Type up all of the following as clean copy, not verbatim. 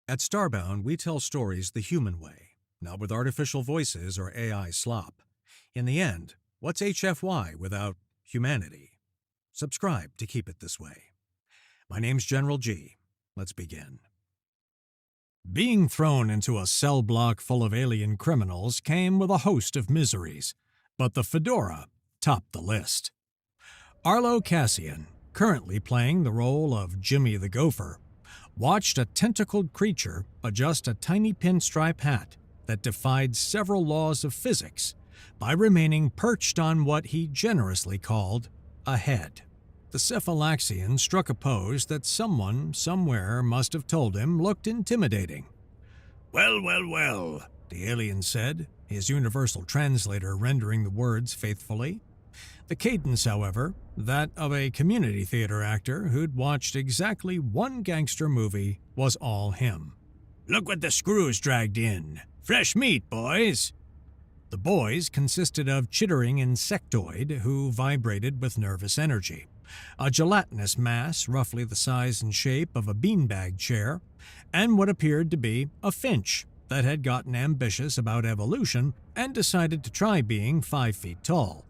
At Starbound, we tell stories the human way, not with artificial voices or AI slop. In the end, what's HFY without humanity? Subscribe to keep it this way. My name's General G. Let's begin. Being thrown into a cell block full of alien criminals came with a host of miseries, but the fedora topped the list. Arlo Cassian, currently playing the role of Jimmy the Gopher, watched a tentacled creature adjust a tiny pinstripe hat that defied several laws of physics by remaining perched on what he generously called a head. The Cephalaxian struck a pose that someone somewhere must have told him looked intimidating. "Well, well, well," the alien said, his universal translator rendering the words faithfully. The cadence, however, that of a community theater actor who'd watched exactly one gangster movie, was all him. "Look what the screws dragged in. Fresh meat, boys." The boys consisted of chittering insectoid who vibrated with nervous energy, a gelatinous mass roughly the size and shape of a beanbag chair, and what appeared to be a finch that had gotten ambitious about evolution and decided to try being 5 feet tall.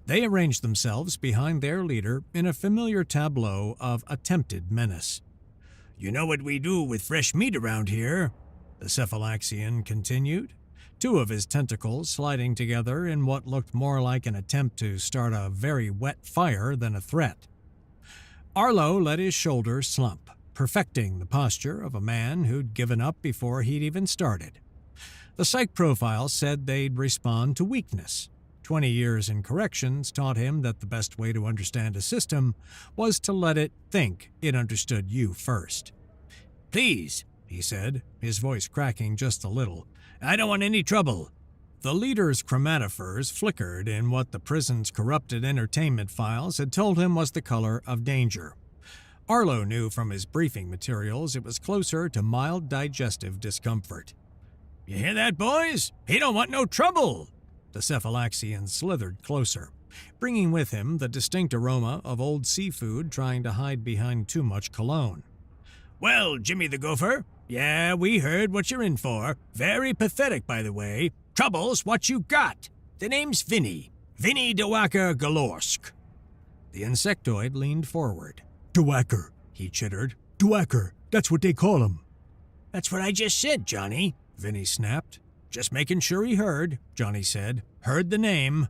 They arranged themselves behind their leader in a familiar tableau of attempted menace. "You know what we do with fresh meat around here," the Cephalaxian continued, two of his tentacles sliding together in what looked more like an attempt to start a very wet fire than a threat. Arlo let his shoulders slump, perfecting the posture of a man who'd given up before he'd even started. The psych profile said they'd respond to weakness. 20 years in corrections taught him that the best way to understand a system was to let it think it understood you first. "Please," he said, his voice cracking just a little, "I don't want any trouble." The leader's chromatophores flickered in what the prison's corrupted entertainment files had told him was the color of danger. Arlo knew from his briefing materials it was closer to mild digestive discomfort. "You hear that, boys? He don't want no trouble." The Cephalaxian slithered closer, bringing with him the distinct aroma of old seafood trying to hide behind too much cologne. "Well, Jimmy the Gopher, yeah, we heard what you're in for. Very pathetic, by the way. Trouble's what you got. The name's Vinny Dewacker Galorsk." The insectoid leaned forward. "Dewacker," he chittered. "Dewacker, that's what they call him." "That's what I just said, Johnny," Vinny snapped. "Just making sure he heard," Johnny said. "Heard the name."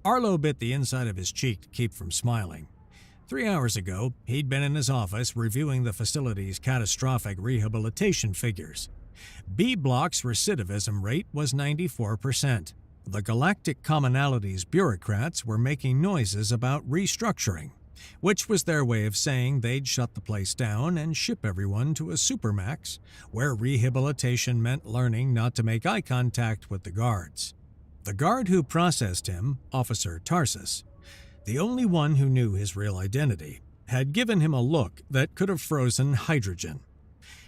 Arlo bit the inside of his cheek to keep from smiling. 3 hours ago, he'd been in his office reviewing the facility's catastrophic rehabilitation figures. B-Block's recidivism rate was 94%. The Galactic Commonalities bureaucrats were making noises about restructuring, which was their way of saying they'd shut the place down and ship everyone to a supermax, where rehabilitation meant learning not to make eye contact with the guards. The guard who processed him, Officer Tarsus, the only one who knew his real identity, had given him a look that could have frozen hydrogen.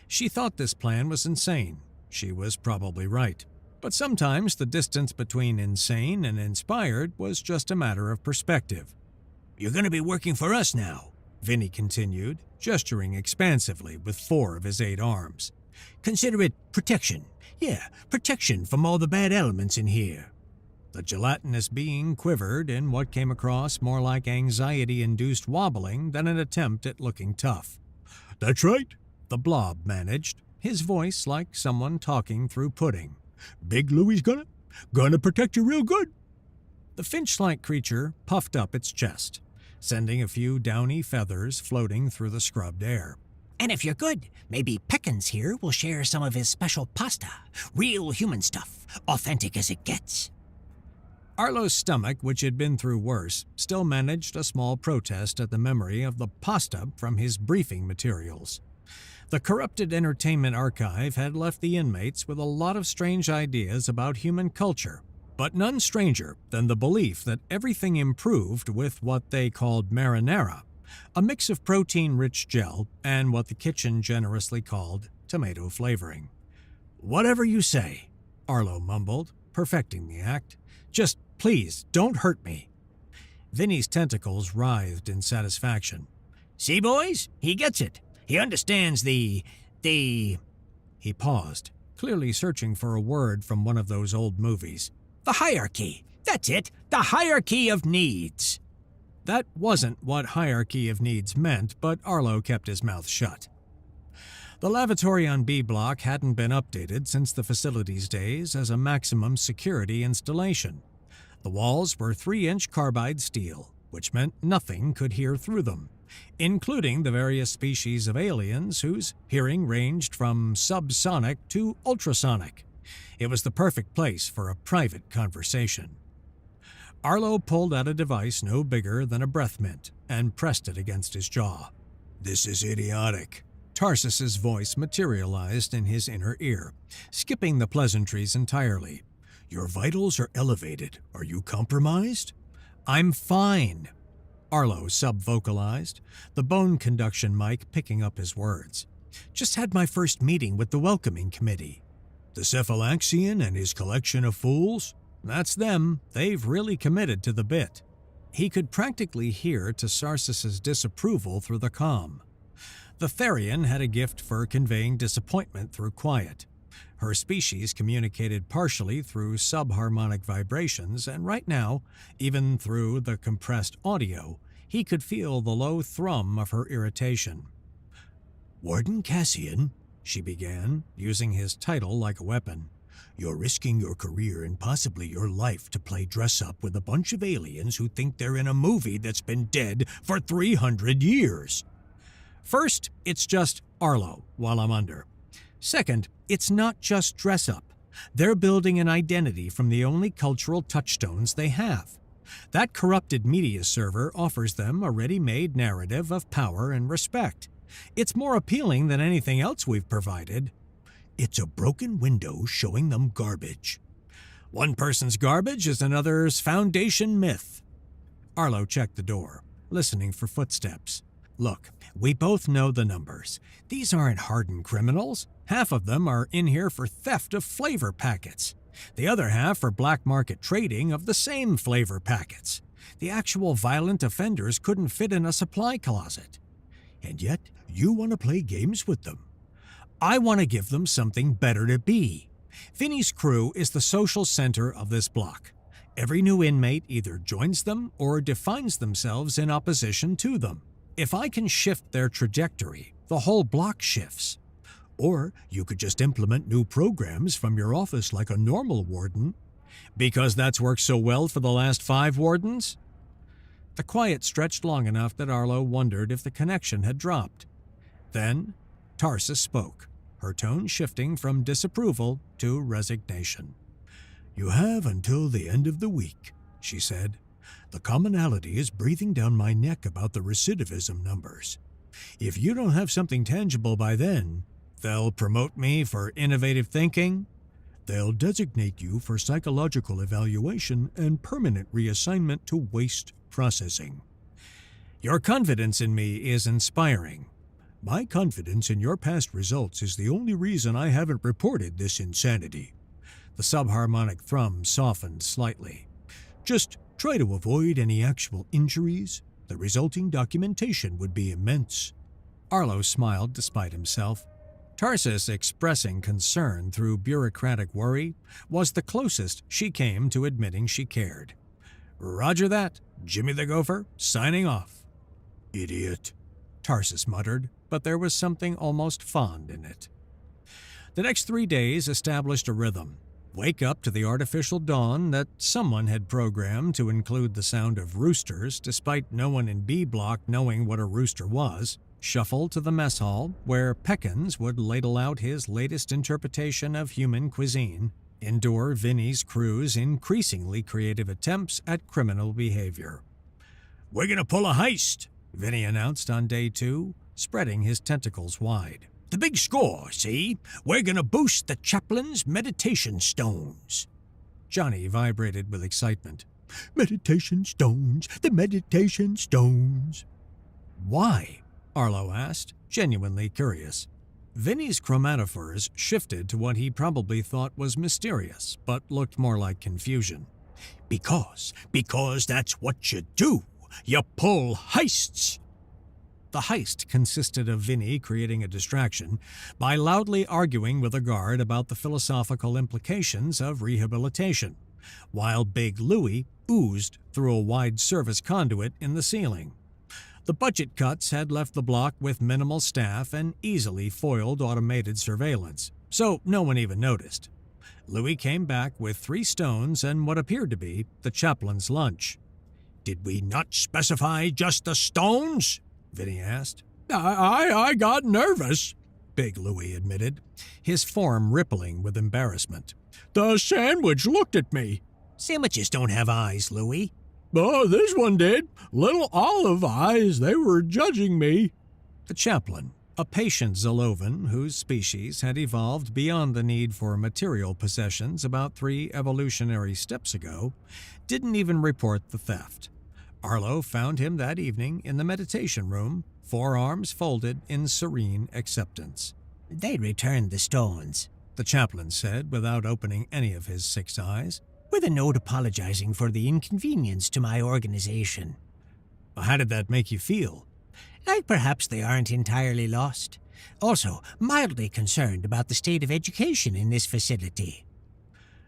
She thought this plan was insane. She was probably right. But sometimes the distance between insane and inspired was just a matter of perspective. "You're going to be working for us now," Vinny continued, gesturing expansively with 4 of his 8 arms. "Consider it protection. Yeah, protection from all the bad elements in here." The gelatinous being quivered in what came across more like anxiety-induced wobbling than an attempt at looking tough. "That's right," the blob managed, his voice like someone talking through pudding. "Big Louie's gonna protect you real good." The finch-like creature puffed up its chest, sending a few downy feathers floating through the scrubbed air. "And if you're good, maybe Peckins here will share some of his special pasta. Real human stuff, authentic as it gets." Arlo's stomach, which had been through worse, still managed a small protest at the memory of the pasta from his briefing materials. The corrupted entertainment archive had left the inmates with a lot of strange ideas about human culture, but none stranger than the belief that everything improved with what they called marinara, a mix of protein-rich gel and what the kitchen generously called tomato flavoring. "Whatever you say," Arlo mumbled, perfecting the act. "Just please don't hurt me." Vinny's tentacles writhed in satisfaction. "See, boys? He gets it. He understands the He paused, clearly searching for a word from one of those old movies. The hierarchy. That's it. The hierarchy of needs. That wasn't what hierarchy of needs meant, but Arlo kept his mouth shut. The lavatory on B Block hadn't been updated since the facility's days as a maximum security installation. The walls were 3-inch carbide steel, which meant nothing could hear through them, including the various species of aliens whose hearing ranged from subsonic to ultrasonic. It was the perfect place for a private conversation. Arlo pulled out a device no bigger than a breath mint and pressed it against his jaw. "This is idiotic." Tarsus's voice materialized in his inner ear, skipping the pleasantries entirely. "Your vitals are elevated. Are you compromised?" "I'm fine," Arlo subvocalized, the bone conduction mic picking up his words. "Just had my first meeting with the welcoming committee." "The Cephalaxian and his collection of fools?" "That's them. They've really committed to the bit." He could practically hear Tarsus's disapproval through the comm. The Therian had a gift for conveying disappointment through quiet. Her species communicated partially through subharmonic vibrations, and right now, even through the compressed audio, he could feel the low thrum of her irritation. "Warden Cassian," she began, using his title like a weapon, "you're risking your career and possibly your life to play dress-up with a bunch of aliens who think they're in a movie that's been dead for 300 years. First, it's just Arlo while I'm under. Second, it's not just dress-up. They're building an identity from the only cultural touchstones they have. That corrupted media server offers them a ready-made narrative of power and respect. It's more appealing than anything else we've provided. It's a broken window showing them garbage. One person's garbage is another's foundation myth." Arlo checked the door, listening for footsteps. "Look, we both know the numbers. These aren't hardened criminals. Half of them are in here for theft of flavor packets. The other half for black market trading of the same flavor packets. The actual violent offenders couldn't fit in a supply closet. And yet, you want to play games with them. I want to give them something better to be. Vinny's crew is the social center of this block. Every new inmate either joins them or defines themselves in opposition to them. If I can shift their trajectory, the whole block shifts. Or you could just implement new programs from your office like a normal warden. Because that's worked so well for the last 5 wardens?" The quiet stretched long enough that Arlo wondered if the connection had dropped. Then Tarsus spoke, her tone shifting from disapproval to resignation. "You have until the end of the week," she said. "The commonality is breathing down my neck about the recidivism numbers. If you don't have something tangible by then, they'll promote me for innovative thinking. They'll designate you for psychological evaluation and permanent reassignment to waste processing. Your confidence in me is inspiring. My confidence in your past results is the only reason I haven't reported this insanity." The subharmonic thrum softened slightly. "Just try to avoid any actual injuries. The resulting documentation would be immense." Arlo smiled despite himself. Tarsus expressing concern through bureaucratic worry was the closest she came to admitting she cared. "Roger that. Jimmy the Gopher, signing off." "Idiot," Tarsus muttered, but there was something almost fond in it. The next 3 days established a rhythm. Wake up to the artificial dawn that someone had programmed to include the sound of roosters despite no one in B Block knowing what a rooster was. Shuffle to the mess hall, where Peckins would ladle out his latest interpretation of human cuisine. Endure Vinny's crew's increasingly creative attempts at criminal behavior. "We're gonna pull a heist," Vinny announced on day 2, spreading his tentacles wide. "The big score, see? We're gonna boost the chaplain's meditation stones." Johnny vibrated with excitement. "Meditation stones, the meditation stones." "Why?" Arlo asked, genuinely curious. Vinny's chromatophores shifted to what he probably thought was mysterious, but looked more like confusion. Because that's what you do. You pull heists." The heist consisted of Vinny creating a distraction by loudly arguing with a guard about the philosophical implications of rehabilitation, while Big Louie oozed through a wide service conduit in the ceiling. The budget cuts had left the block with minimal staff and easily foiled automated surveillance, so no one even noticed. Louis came back with 3 stones and what appeared to be the chaplain's lunch. "Did we not specify just the stones?" Vinny asked. I got nervous," Big Louie admitted, his form rippling with embarrassment. "The sandwich looked at me." Sandwiches don't have eyes, Louis. "Oh, this one did. Little olive eyes. They were judging me." The chaplain, a patient Zolovan whose species had evolved beyond the need for material possessions about 3 evolutionary steps ago, didn't even report the theft. Arlo found him that evening in the meditation room, forearms folded in serene acceptance. "They returned the stones," the chaplain said without opening any of his 6 eyes, "with a note apologizing for the inconvenience to my organization." "How did that make you feel?" "Like perhaps they aren't entirely lost. Also, mildly concerned about the state of education in this facility."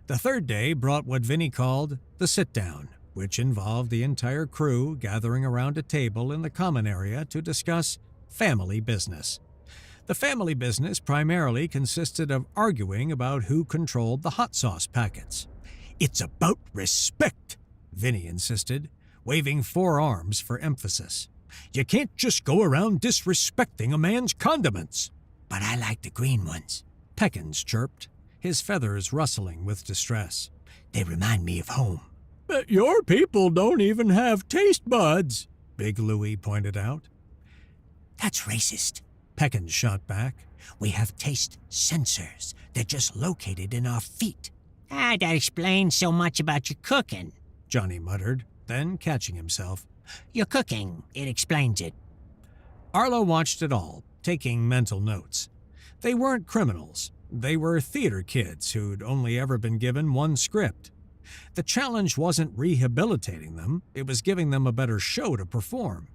The third day brought what Vinny called the sit-down, which involved the entire crew gathering around a table in the common area to discuss family business. The family business primarily consisted of arguing about who controlled the hot sauce packets. "It's about respect," Vinny insisted, waving 4 arms for emphasis. "You can't just go around disrespecting a man's condiments." "But I like the green ones," Peckins chirped, his feathers rustling with distress. "They remind me of home." "But your people don't even have taste buds," Big Louie pointed out. "That's racist," Peckins shot back. "We have taste sensors. They're just located in our feet." "That explains so much about your cooking," Johnny muttered, then catching himself. "Your cooking, it explains it." Arlo watched it all, taking mental notes. They weren't criminals. They were theater kids who'd only ever been given 1 script. The challenge wasn't rehabilitating them, it was giving them a better show to perform.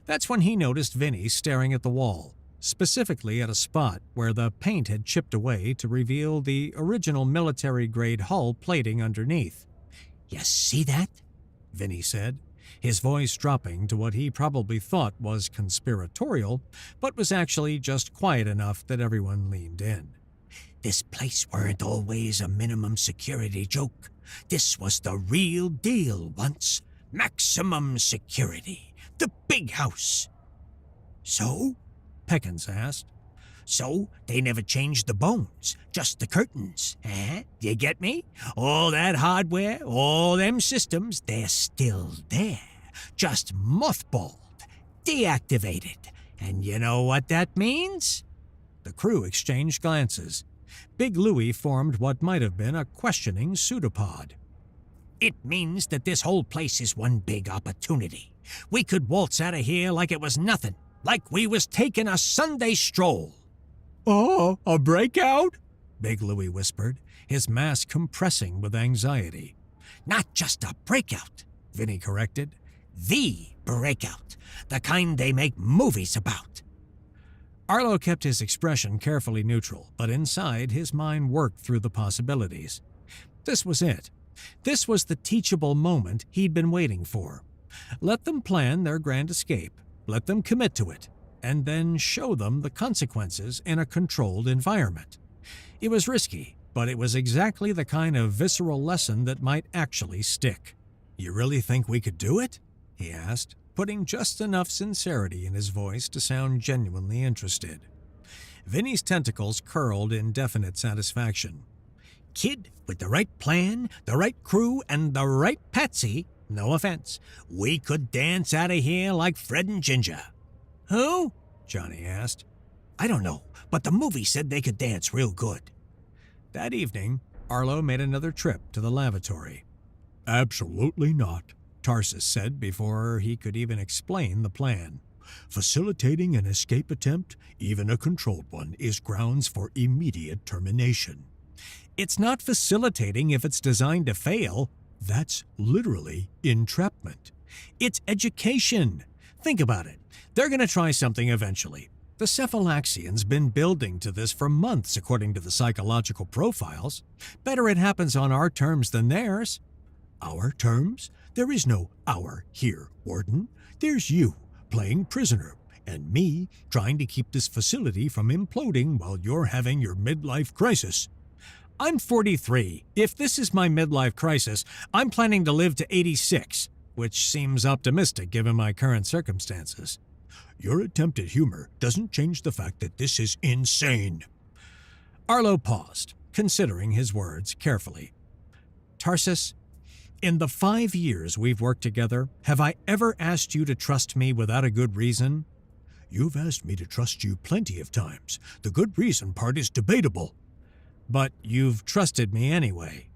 That's when he noticed Vinny staring at the wall, specifically at a spot where the paint had chipped away to reveal the original military-grade hull plating underneath. "You see that?" Vinny said, his voice dropping to what he probably thought was conspiratorial, but was actually just quiet enough that everyone leaned in. "This place weren't always a minimum security joke. This was the real deal once. Maximum security. The big house." "So?" Peckins asked. "So they never changed the bones, just the curtains, eh? You get me? All that hardware, all them systems, they're still there. Just mothballed, deactivated. And you know what that means?" The crew exchanged glances. Big Louie formed what might have been a questioning pseudopod. "It means that this whole place is one big opportunity. We could waltz out of here like it was nothing, like we was taking a Sunday stroll." "Oh, a breakout?" Big Louie whispered, his mask compressing with anxiety. "Not just a breakout," Vinny corrected. "The breakout. The kind they make movies about." Arlo kept his expression carefully neutral, but inside his mind worked through the possibilities. This was it. This was the teachable moment he'd been waiting for. Let them plan their grand escape, let them commit to it, and then show them the consequences in a controlled environment. It was risky, but it was exactly the kind of visceral lesson that might actually stick. "You really think we could do it?" he asked, putting just enough sincerity in his voice to sound genuinely interested. Vinny's tentacles curled in definite satisfaction. "Kid, with the right plan, the right crew, and the right patsy, no offense, we could dance out of here like Fred and Ginger." "Who?" Johnny asked. "I don't know, but the movie said they could dance real good." That evening, Arlo made another trip to the lavatory. "Absolutely not," Tarsus said before he could even explain the plan. "Facilitating an escape attempt, even a controlled one, is grounds for immediate termination." "It's not facilitating if it's designed to fail." "That's literally entrapment. It's education. Think about it. They're going to try something eventually. The cephalaxian's been building to this for months, according to the psychological profiles. Better it happens on our terms than theirs. Our terms? There is no our here, Warden. There's you, playing prisoner, and me trying to keep this facility from imploding while you're having your midlife crisis. I'm 43. If this is my midlife crisis, I'm planning to live to 86, which seems optimistic given my current circumstances. Your attempt at humor doesn't change the fact that this is insane. Arlo paused, considering his words carefully. Tarsus, in the 5 years we've worked together, have I ever asked you to trust me without a good reason? You've asked me to trust you plenty of times. The good reason part is debatable. But you've trusted me anyway.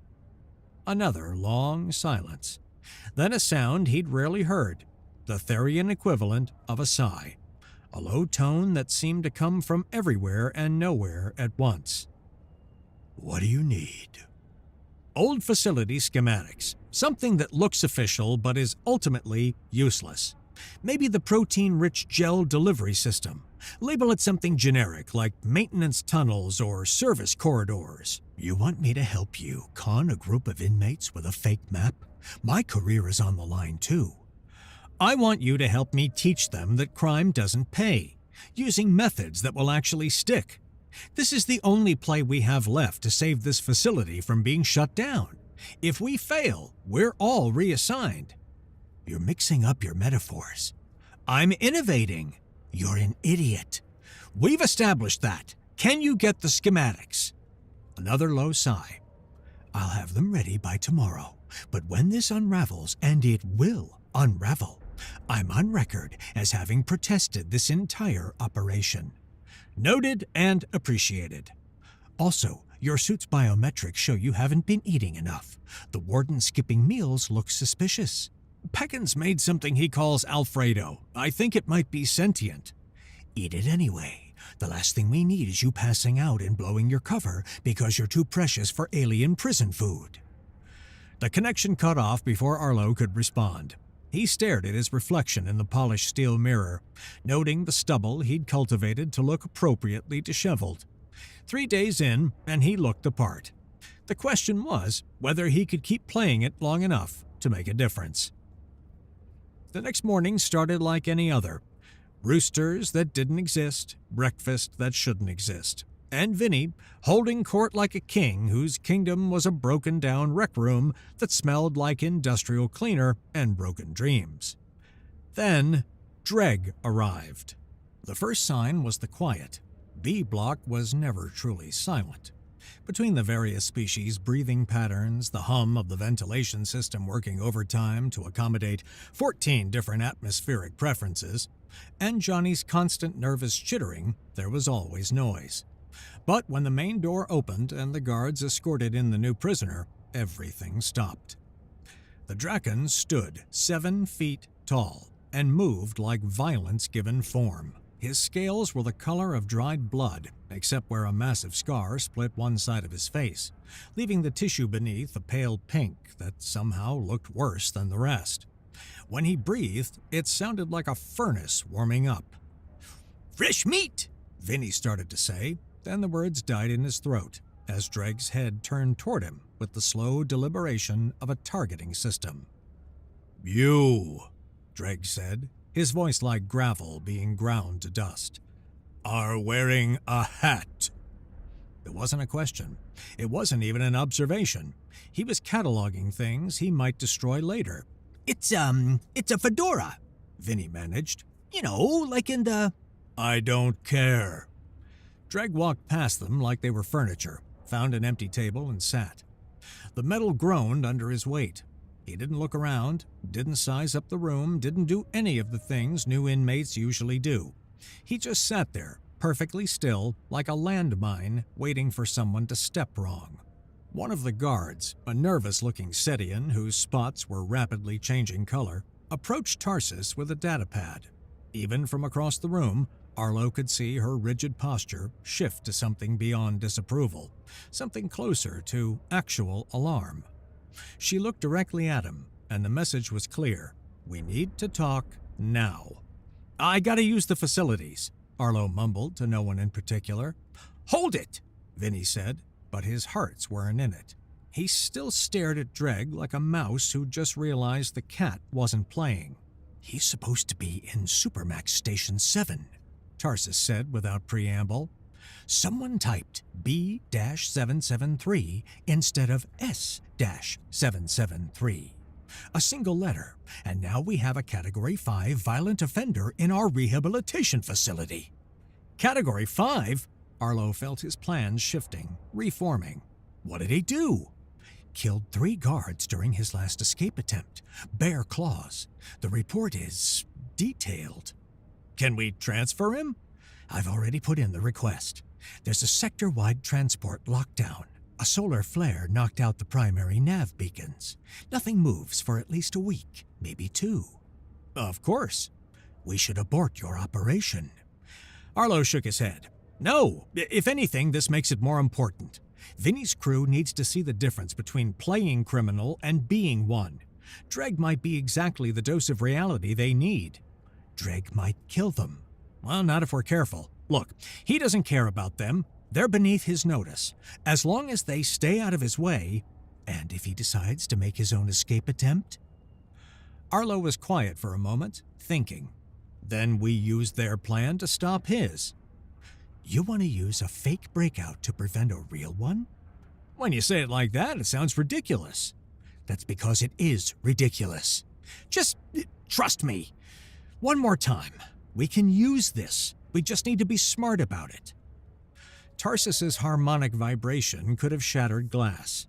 Another long silence. Then a sound he'd rarely heard, the Therian equivalent of a sigh, a low tone that seemed to come from everywhere and nowhere at once. What do you need? Old facility schematics, something that looks official but is ultimately useless. Maybe the protein-rich gel delivery system. Label it something generic like maintenance tunnels or service corridors. You want me to help you con a group of inmates with a fake map? My career is on the line too. I want you to help me teach them that crime doesn't pay, using methods that will actually stick. This is the only play we have left to save this facility from being shut down. If we fail, we're all reassigned. You're mixing up your metaphors. I'm innovating. You're an idiot. We've established that. Can you get the schematics? Another low sigh. I'll have them ready by tomorrow. But when this unravels, and it will unravel, I'm on record as having protested this entire operation. Noted and appreciated. Also, your suit's biometrics show you haven't been eating enough. The warden skipping meals looks suspicious. Peckin's made something he calls Alfredo. I think it might be sentient. Eat it anyway. The last thing we need is you passing out and blowing your cover because you're too precious for alien prison food. The connection cut off before Arlo could respond. He stared at his reflection in the polished steel mirror, noting the stubble he'd cultivated to look appropriately disheveled. 3 days in, and he looked the part. The question was whether he could keep playing it long enough to make a difference. The next morning started like any other. Roosters that didn't exist, breakfast that shouldn't exist, and Vinny holding court like a king whose kingdom was a broken-down rec room that smelled like industrial cleaner and broken dreams. Then, Dreg arrived. The first sign was the quiet. B Block was never truly silent. Between the various species' breathing patterns, the hum of the ventilation system working overtime to accommodate 14 different atmospheric preferences, and Johnny's constant nervous chittering, there was always noise. But when the main door opened and the guards escorted in the new prisoner, everything stopped. The Draken stood 7 feet tall and moved like violence given form. His scales were the color of dried blood, except where a massive scar split one side of his face, leaving the tissue beneath a pale pink that somehow looked worse than the rest. When he breathed, it sounded like a furnace warming up. "Fresh meat!" Vinny started to say, then the words died in his throat as Dreg's head turned toward him with the slow deliberation of a targeting system. "You," Dreg said, his voice like gravel being ground to dust, "are wearing a hat." It wasn't a question. It wasn't even an observation. He was cataloging things he might destroy later. It's a fedora," Vinny managed. "You know, like in the—" "I don't care." Dreg walked past them like they were furniture, found an empty table and sat. The metal groaned under his weight. He didn't look around, didn't size up the room, didn't do any of the things new inmates usually do. He just sat there, perfectly still, like a landmine, waiting for someone to step wrong. One of the guards, a nervous-looking Setian whose spots were rapidly changing color, approached Tarsus with a datapad. Even from across the room, Arlo could see her rigid posture shift to something beyond disapproval, something closer to actual alarm. She looked directly at him, and the message was clear. We need to talk now. I gotta use the facilities, Arlo mumbled to no one in particular. Hold it, Vinny said, but his hearts weren't in it. He still stared at Dreg like a mouse who just realized the cat wasn't playing. He's supposed to be in Supermax Station 7, Tarsus said without preamble. Someone typed B-773 instead of S-773. A single letter, and now we have a Category 5 violent offender in our rehabilitation facility. Category 5? Arlo felt his plans shifting, reforming. What did he do? Killed 3 guards during his last escape attempt. Bare claws. The report is detailed. Can we transfer him? I've already put in the request. There's a sector-wide transport lockdown. A solar flare knocked out the primary nav beacons. Nothing moves for at least a week, maybe 2. Of course. We should abort your operation. Arlo shook his head. No, if anything, this makes it more important. Vinny's crew needs to see the difference between playing criminal and being one. Dreg might be exactly the dose of reality they need. Dreg might kill them. Well, not if we're careful. Look, he doesn't care about them. They're beneath his notice. As long as they stay out of his way, and if he decides to make his own escape attempt. Arlo was quiet for a moment, thinking. Then we use their plan to stop his. You want to use a fake breakout to prevent a real one? When you say it like that, it sounds ridiculous. That's because it is ridiculous. Just trust me. One more time. We can use this. We just need to be smart about it. Tarsus's harmonic vibration could have shattered glass.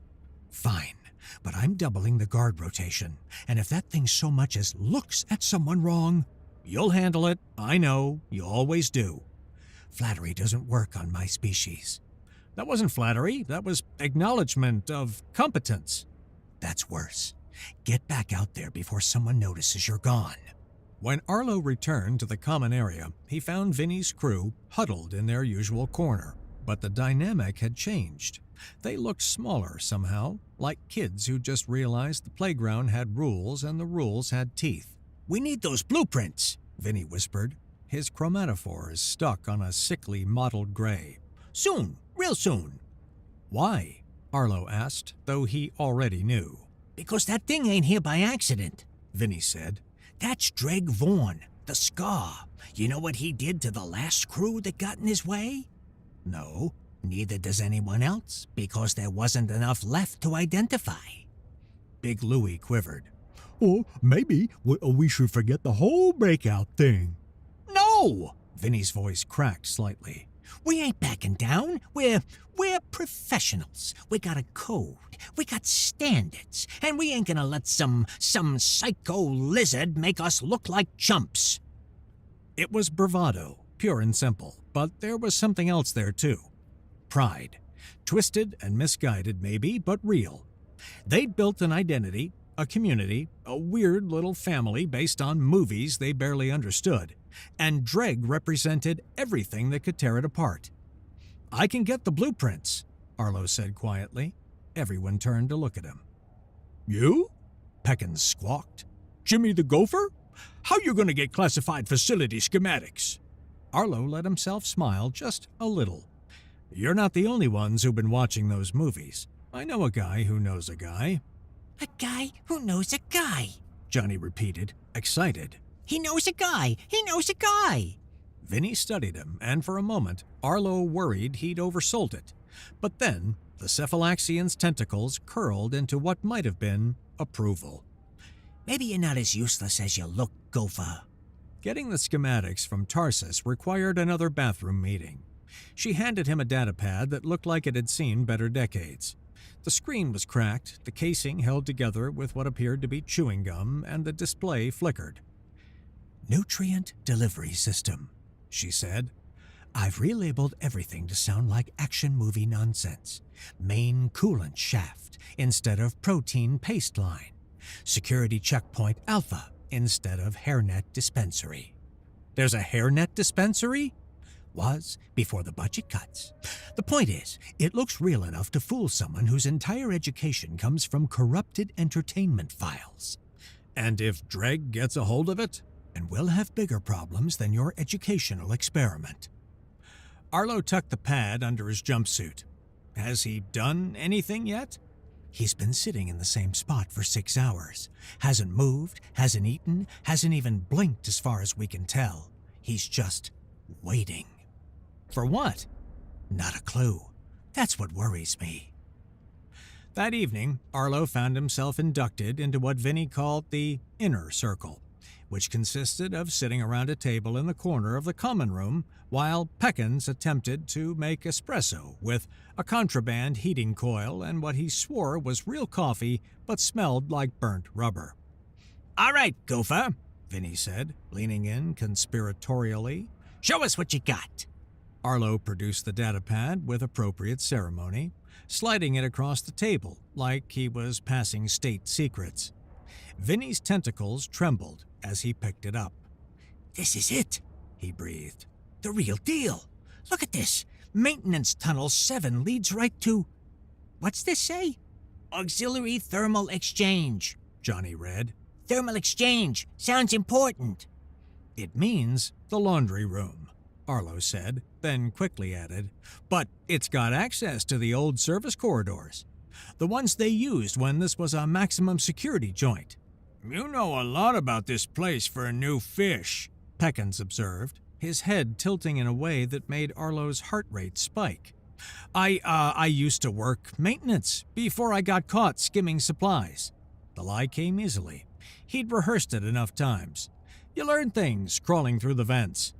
Fine, but I'm doubling the guard rotation, and if that thing so much as looks at someone wrong, you'll handle it. I know, you always do. Flattery doesn't work on my species. That wasn't flattery, that was acknowledgement of competence. That's worse. Get back out there before someone notices you're gone. When Arlo returned to the common area, he found Vinny's crew huddled in their usual corner. But the dynamic had changed. They looked smaller somehow, like kids who just realized the playground had rules and the rules had teeth. We need those blueprints, Vinny whispered, his chromatophores stuck on a sickly mottled gray. Soon, real soon. Why? Arlo asked, though he already knew. Because that thing ain't here by accident, Vinny said. That's Dreg Vaughn, the Scar. You know what he did to the last crew that got in his way? No, neither does anyone else, because there wasn't enough left to identify. Big Louie quivered. Or maybe we should forget the whole breakout thing. No! Vinny's voice cracked slightly. We ain't backing down. We're professionals. We got a code. We got standards. And we ain't gonna let some psycho lizard make us look like chumps. It was bravado, pure and simple, but there was something else there too. Pride. Twisted and misguided maybe, but real. They'd built an identity, a community, a weird little family based on movies they barely understood, and Dreg represented everything that could tear it apart. I can get the blueprints, Arlo said quietly. Everyone turned to look at him. You? Peckins squawked. Jimmy the Gopher? How you gonna get classified facility schematics? Arlo let himself smile just a little. You're not the only ones who've been watching those movies. I know a guy who knows a guy. A guy who knows a guy, Johnny repeated, excited. He knows a guy! He knows a guy! Vinny studied him, and for a moment, Arlo worried he'd oversold it. But then, the Cephalaxian's tentacles curled into what might have been approval. Maybe you're not as useless as you look, Gopher. Getting the schematics from Tarsus required another bathroom meeting. She handed him a datapad that looked like it had seen better decades. The screen was cracked, the casing held together with what appeared to be chewing gum, and the display flickered. Nutrient delivery system, she said. I've relabeled everything to sound like action movie nonsense. Main coolant shaft instead of protein paste line. Security checkpoint alpha instead of hairnet dispensary. There's a hairnet dispensary? Was before the budget cuts. The point is, it looks real enough to fool someone whose entire education comes from corrupted entertainment files. And if Dreg gets a hold of it? and we'll have bigger problems than your educational experiment. Arlo tucked the pad under his jumpsuit. Has he done anything yet? He's been sitting in the same spot for 6 hours. Hasn't moved, hasn't eaten, hasn't even blinked as far as we can tell. He's just waiting. For what? Not a clue. That's what worries me. That evening, Arlo found himself inducted into what Vinny called the inner circle, which consisted of sitting around a table in the corner of the common room while Peckins attempted to make espresso with a contraband heating coil and what he swore was real coffee but smelled like burnt rubber. "All right, Gopher," Vinny said, leaning in conspiratorially. "Show us what you got." Arlo produced the datapad with appropriate ceremony, sliding it across the table like he was passing state secrets. Vinny's tentacles trembled as he picked it up. "This is it," he breathed. "The real deal. Look at this. Maintenance Tunnel 7 leads right to... What's this say? Auxiliary Thermal Exchange," Johnny read. "Thermal exchange. Sounds important." "It means the laundry room," Arlo said, then quickly added, "But it's got access to the old service corridors, the ones they used when this was a maximum security joint." "You know a lot about this place for a new fish," Peckins observed, his head tilting in a way that made Arlo's heart rate spike. I used to work maintenance before I got caught skimming supplies." The lie came easily. He'd rehearsed it enough times. You learn things crawling through the vents.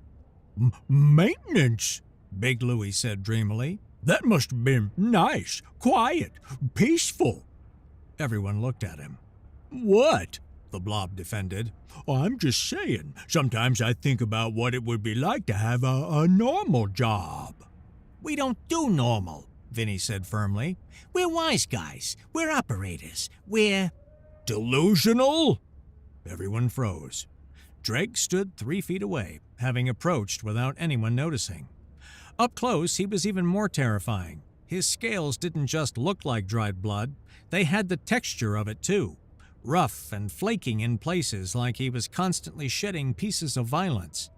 Maintenance, Big Louie said dreamily. "That must have been nice, quiet, peaceful." Everyone looked at him. "What?" the blob defended. "I'm just saying, sometimes I think about what it would be like to have a normal job." "We don't do normal," Vinny said firmly. "We're wise guys. We're operators. We're..." "Delusional?" Everyone froze. Dreg stood 3 feet away, having approached without anyone noticing. Up close, he was even more terrifying. His scales didn't just look like dried blood, they had the texture of it too. Rough and flaking in places like he was constantly shedding pieces of violence.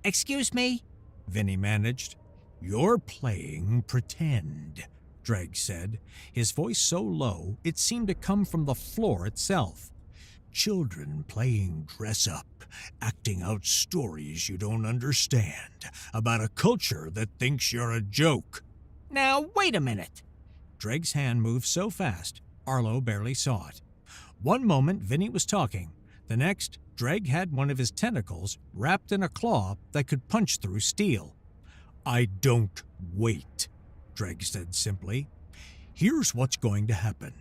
"Excuse me?" Vinny managed. "You're playing pretend," Dreg said, his voice so low it seemed to come from the floor itself. "Children playing dress-up, acting out stories you don't understand, about a culture that thinks you're a joke." "Now, wait a minute." Dreg's hand moved so fast, Arlo barely saw it. One moment Vinny was talking, the next Dreg had one of his tentacles wrapped in a claw that could punch through steel. "I don't wait," Dreg said simply. "Here's what's going to happen.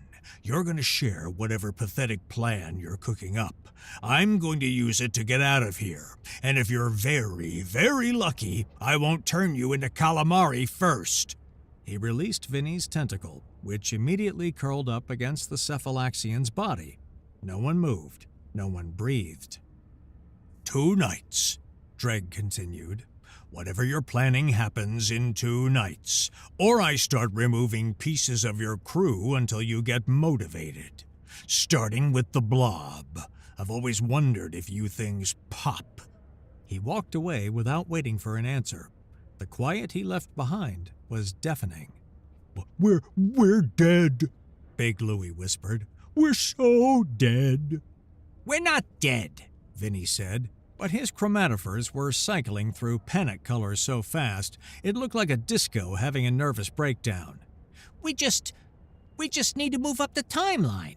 You're going to share whatever pathetic plan you're cooking up. I'm going to use it to get out of here. And if you're very, very lucky, I won't turn you into calamari first." He released Vinny's tentacle, which immediately curled up against the cephalaxian's body. No one moved. No one breathed. 2 nights, Dreg continued. "Whatever you're planning happens in 2 nights, or I start removing pieces of your crew until you get motivated. Starting with the blob. I've always wondered if you things pop." He walked away without waiting for an answer. The quiet he left behind was deafening. We're dead," Big Louie whispered. "We're so dead." "We're not dead," Vinny said, but his chromatophores were cycling through panic colors so fast it looked like a disco having a nervous breakdown. We just need to move up the timeline."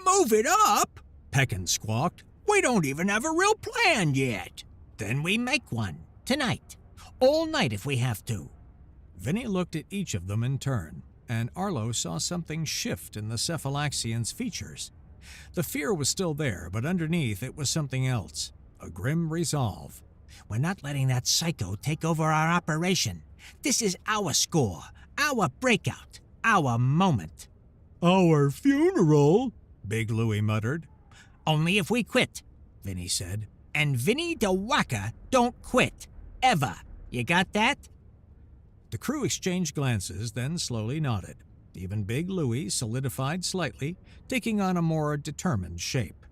"Move it up?" Peckins squawked. "We don't even have a real plan yet." "Then we make one, tonight. All night if we have to." Vinny looked at each of them in turn, and Arlo saw something shift in the cephalaxian's features. The fear was still there, but underneath it was something else, a grim resolve. "We're not letting that psycho take over our operation. This is our score, our breakout, our moment." "Our funeral," Big Louie muttered. "Only if we quit," Vinny said. "And Vinny the Whacker don't quit. Ever. You got that?" The crew exchanged glances, then slowly nodded. Even Big Louie solidified slightly, taking on a more determined shape.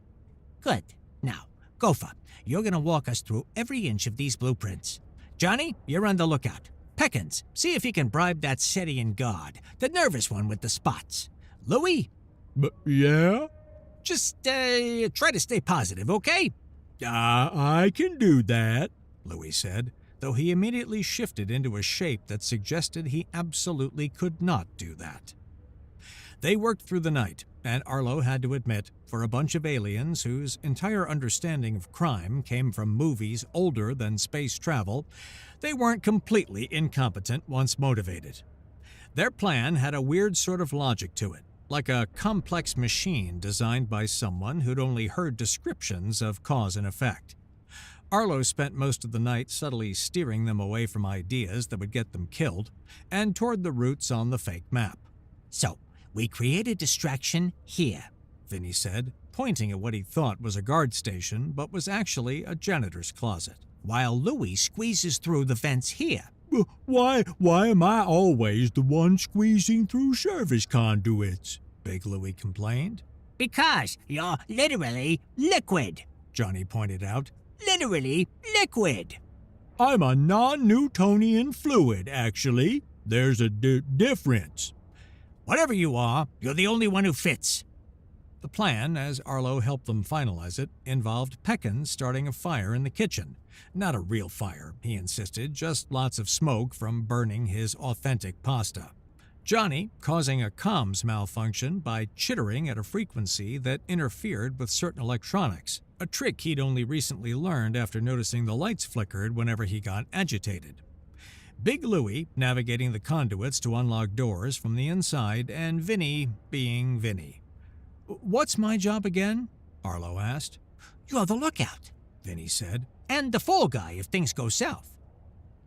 "Good. Now, Gopher, you're going to walk us through every inch of these blueprints. Johnny, you're on the lookout. Peckins, see if you can bribe that Setian guard, the nervous one with the spots. Louis? Yeah? Just, try to stay positive, okay? I can do that, Louis said, though he immediately shifted into a shape that suggested he absolutely could not do that. They worked through the night, and Arlo had to admit, for a bunch of aliens whose entire understanding of crime came from movies older than space travel, they weren't completely incompetent once motivated. Their plan had a weird sort of logic to it, like a complex machine designed by someone who'd only heard descriptions of cause and effect. Arlo spent most of the night subtly steering them away from ideas that would get them killed, and toward the routes on the fake map. So, we create a distraction here, Vinny said, pointing at what he thought was a guard station but was actually a janitor's closet. while Louis squeezes through the vents here. Why am I always the one squeezing through service conduits? Big Louis complained. Because you're literally liquid. Johnny pointed out. Literally liquid. I'm a non-Newtonian fluid, actually. There's a difference. Whatever you are, you're the only one who fits. The plan, as Arlo helped them finalize it, involved Peckins starting a fire in the kitchen. Not a real fire, he insisted, just lots of smoke from burning his authentic pasta. Johnny causing a comms malfunction by chittering at a frequency that interfered with certain electronics, a trick he'd only recently learned after noticing the lights flickered whenever he got agitated. Big Louie navigating the conduits to unlock doors from the inside, and Vinny being Vinny. "What's my job again?" Arlo asked. You're the lookout. Vinny said. And the fall guy if things go south.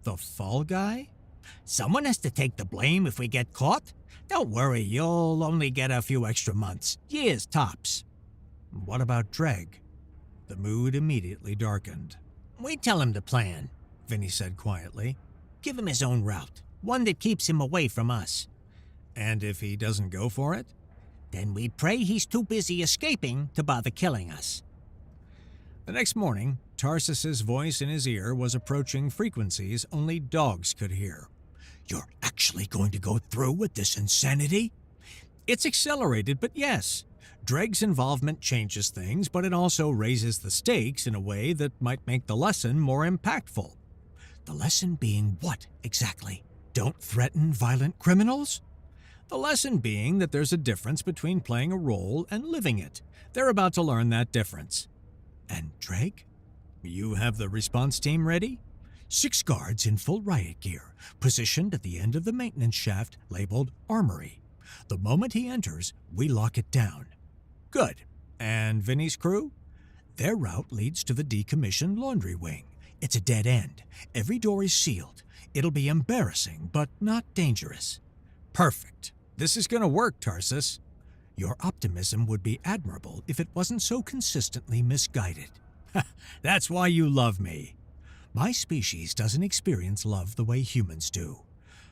The fall guy? Someone has to take the blame if we get caught. Don't worry, you'll only get a few extra months. Years tops. What about Dreg? The mood immediately darkened. We tell him the plan, Vinny said quietly. Give him his own route, one that keeps him away from us. And if he doesn't go for it? Then we pray he's too busy escaping to bother killing us. The next morning, Tarsus's voice in his ear was approaching frequencies only dogs could hear. You're actually going to go through with this insanity? It's accelerated, but yes. Dreg's involvement changes things, but it also raises the stakes in a way that might make the lesson more impactful. The lesson being what, exactly? Don't threaten violent criminals? The lesson being that there's a difference between playing a role and living it. They're about to learn that difference. And Dreg? You have the response team ready? 6 guards in full riot gear, positioned at the end of the maintenance shaft labeled Armory. The moment he enters, we lock it down. Good. And Vinny's crew? Their route leads to the decommissioned laundry wing. It's a dead end. Every door is sealed. It'll be embarrassing, but not dangerous. Perfect. This is going to work, Tarsus. Your optimism would be admirable if it wasn't so consistently misguided. That's why you love me. My species doesn't experience love the way humans do.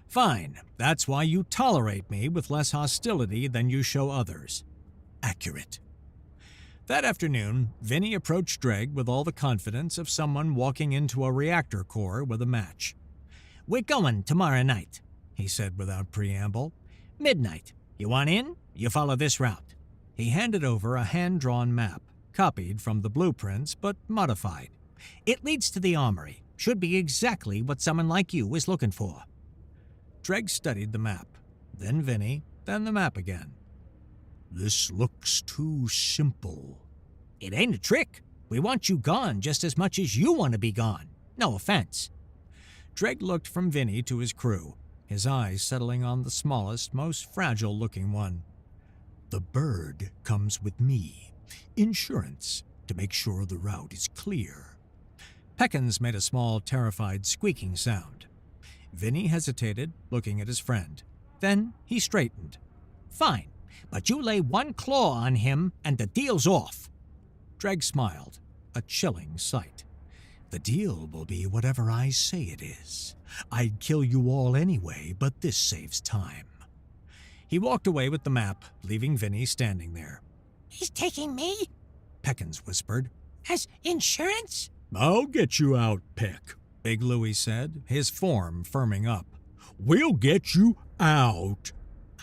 Fine. That's why you tolerate me with less hostility than you show others. Accurate. That afternoon, Vinny approached Dreg with all the confidence of someone walking into a reactor core with a match. We're going tomorrow night, he said without preamble. Midnight. You want in? You follow this route. He handed over a hand-drawn map, copied from the blueprints but modified. It leads to the armory. Should be exactly what someone like you is looking for. Dreg studied the map, then Vinny, then the map again. This looks too simple. It ain't a trick. We want you gone just as much as you want to be gone. No offense. Dreg looked from Vinny to his crew, his eyes settling on the smallest, most fragile-looking one. The bird comes with me. Insurance, to make sure the route is clear. Peckins made a small, terrified squeaking sound. Vinny hesitated, looking at his friend. Then he straightened. Fine, but you lay one claw on him and the deal's off. Dreg smiled, a chilling sight. The deal will be whatever I say it is. I'd kill you all anyway, but this saves time. He walked away with the map, leaving Vinny standing there. He's taking me? Peckins whispered. As insurance? I'll get you out, Peck, Big Louie said, his form firming up. We'll get you out.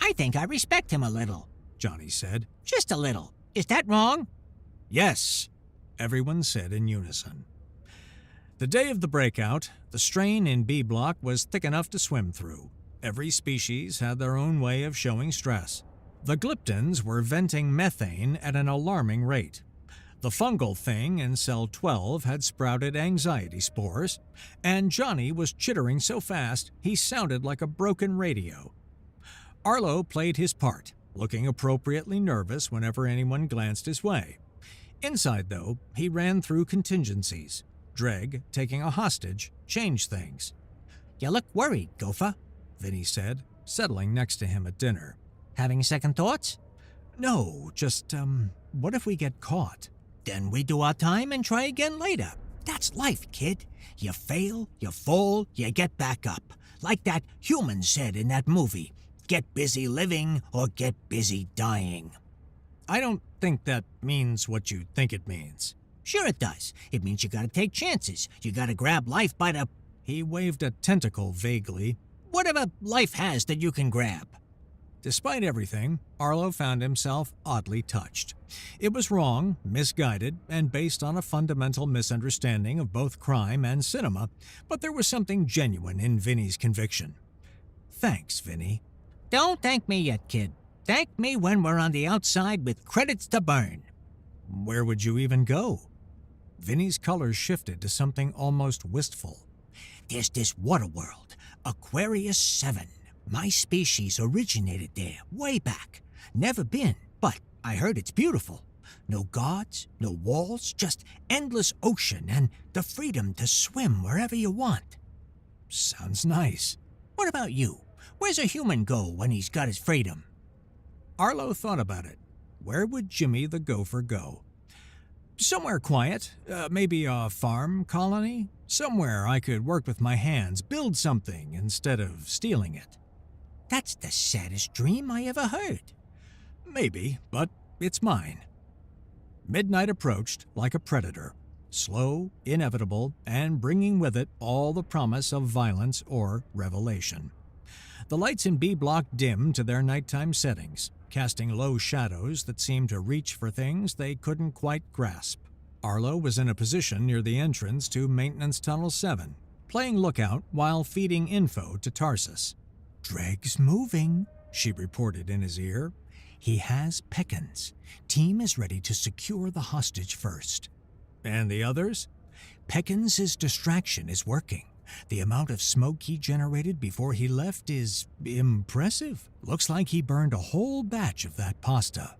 I think I respect him a little. Johnny said. Just a little. Is that wrong? Yes, everyone said in unison. The day of the breakout, the strain in B Block was thick enough to swim through. Every species had their own way of showing stress. The Glyptons were venting methane at an alarming rate. The fungal thing in cell 12 had sprouted anxiety spores, and Johnny was chittering so fast he sounded like a broken radio. Arlo played his part, looking appropriately nervous whenever anyone glanced his way. Inside, though, he ran through contingencies. Dreg, taking a hostage, changed things. You look worried, Gopher, Vinny said, settling next to him at dinner. Having second thoughts? No, just, what if we get caught? Then we do our time and try again later. That's life, kid. You fail, you fall, you get back up. Like that human said in that movie. Get busy living or get busy dying. I don't think that means what you think it means. Sure it does. It means you gotta take chances. You gotta grab life by the... He waved a tentacle vaguely. Whatever life has that you can grab. Despite everything, Arlo found himself oddly touched. It was wrong, misguided, and based on a fundamental misunderstanding of both crime and cinema, but there was something genuine in Vinny's conviction. Thanks, Vinny. Don't thank me yet, kid. Thank me when we're on the outside with credits to burn. Where would you even go? Vinny's colors shifted to something almost wistful. There's this water world, Aquarius 7. My species originated there, way back. Never been, but I heard it's beautiful. No guards, no walls, just endless ocean and the freedom to swim wherever you want. Sounds nice. What about you? Where's a human go when he's got his freedom? Arlo thought about it. Where would Jimmy the Gopher go? Somewhere quiet, maybe a farm colony. Somewhere I could work with my hands, build something instead of stealing it. That's the saddest dream I ever heard. Maybe, but it's mine. Midnight approached like a predator, slow, inevitable, and bringing with it all the promise of violence or revelation. The lights in B Block dimmed to their nighttime settings, casting low shadows that seemed to reach for things they couldn't quite grasp. Arlo was in a position near the entrance to Maintenance Tunnel 7, playing lookout while feeding info to Tarsus. Dreg's moving, she reported in his ear. He has Peckins. Team is ready to secure the hostage first. And the others? Peckins' distraction is working. The amount of smoke he generated before he left is impressive. Looks like he burned a whole batch of that pasta.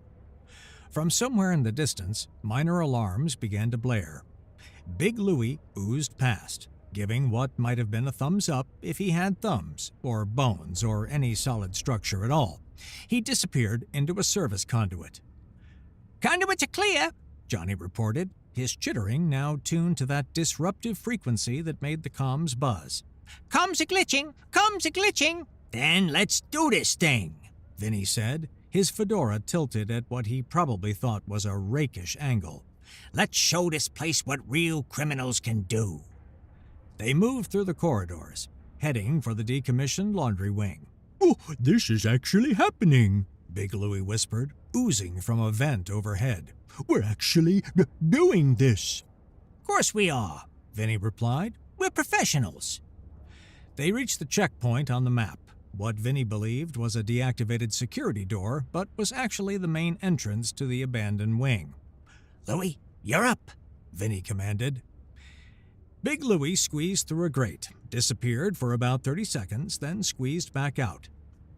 From somewhere in the distance, minor alarms began to blare. Big Louie oozed past, giving what might have been a thumbs up if he had thumbs, or bones, or any solid structure at all. He disappeared into a service conduit. Conduits are clear, Johnny reported, his chittering now tuned to that disruptive frequency that made the comms buzz. Comms are glitching. Then let's do this thing, Vinny said, his fedora tilted at what he probably thought was a rakish angle. Let's show this place what real criminals can do. They moved through the corridors, heading for the decommissioned laundry wing. Oh, this is actually happening, Big Louie whispered, oozing from a vent overhead. We're actually doing this. Of course we are, Vinny replied. We're professionals. They reached the checkpoint on the map, what Vinny believed was a deactivated security door, but was actually the main entrance to the abandoned wing. Louie, you're up, Vinny commanded. Big Louie squeezed through a grate, disappeared for about 30 seconds, then squeezed back out.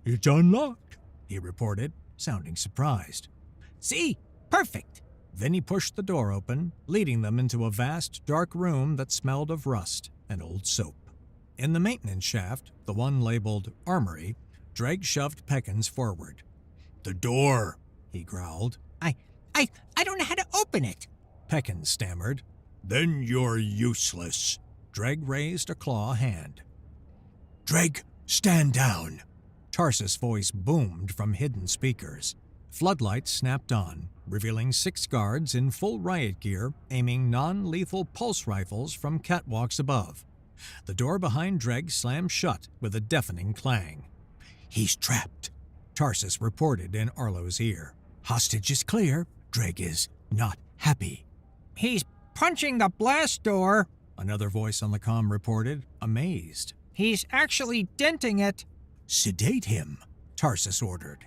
It's unlocked, he reported, sounding surprised. See? Perfect. Vinny pushed the door open, leading them into a vast, dark room that smelled of rust and old soap. In the maintenance shaft, the one labeled Armory, Dreg shoved Peckins forward. The door, he growled. I don't know how to open it, Peckins stammered. Then you're useless. Dreg raised a claw hand. Dreg, stand down. Tarsus' voice boomed from hidden speakers. Floodlights snapped on, revealing 6 guards in full riot gear aiming non-lethal pulse rifles from catwalks above. The door behind Dreg slammed shut with a deafening clang. He's trapped, Tarsus reported in Arlo's ear. Hostage is clear. Dreg is not happy. He's punching the blast door. Another voice on the comm reported, amazed. He's actually denting it. Sedate him, Tarsus ordered.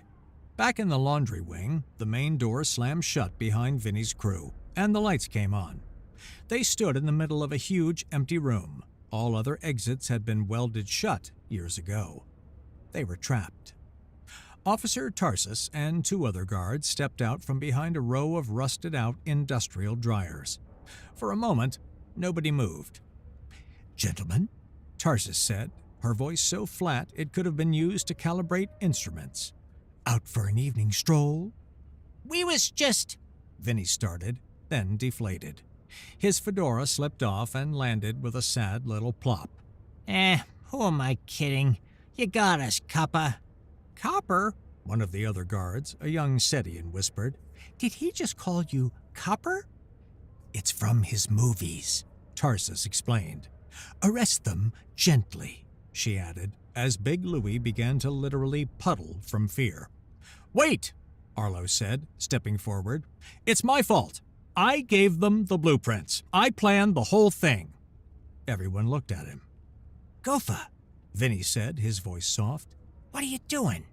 Back in the laundry wing, the main door slammed shut behind Vinny's crew, and the lights came on. They stood in the middle of a huge, empty room. All other exits had been welded shut years ago. They were trapped. Officer Tarsus and 2 other guards stepped out from behind a row of rusted-out industrial dryers. For a moment, nobody moved. Gentlemen, Tarsus said, her voice so flat it could have been used to calibrate instruments. Out for an evening stroll? We was just... Vinny started, then deflated. His fedora slipped off and landed with a sad little plop. Who am I kidding? You got us, Copper. Copper? One of the other guards, a young Setian, whispered. Did he just call you Copper? It's from his movies, Tarsus explained. Arrest them gently, she added, as Big Louie began to literally puddle from fear. Wait, Arlo said, stepping forward. It's my fault. I gave them the blueprints. I planned the whole thing. Everyone looked at him. Gopher, Vinny said, his voice soft. What are you doing?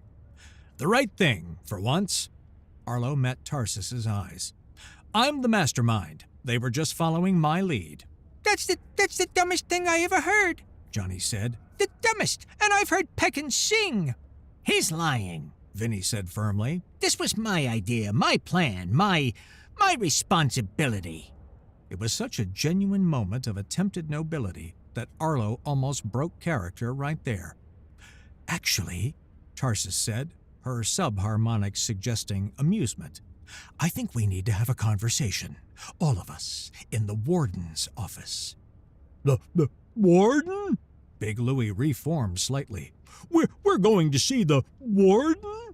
The right thing, for once. Arlo met Tarsus's eyes. I'm the mastermind. They were just following my lead. That's the dumbest thing I ever heard, Johnny said. The dumbest, and I've heard Peckin sing. He's lying, Vinny said firmly. This was my idea, my plan, my responsibility. It was such a genuine moment of attempted nobility that Arlo almost broke character right there. Actually, Tarsus said, her subharmonics suggesting amusement, I think we need to have a conversation, all of us, in the Warden's office. The Warden? Big Louie reformed slightly. We're going to see the Warden?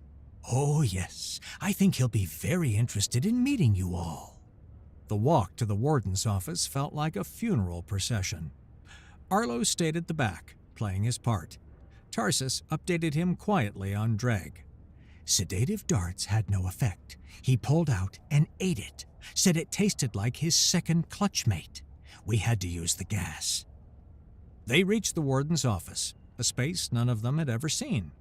Oh, yes. I think he'll be very interested in meeting you all. The walk to the Warden's office felt like a funeral procession. Arlo stayed at the back, playing his part. Tarsus updated him quietly on Dreg. Sedative darts had no effect. He pulled out and ate it, said it tasted like his second clutchmate. We had to use the gas. They reached the Warden's office, a space none of them had ever seen.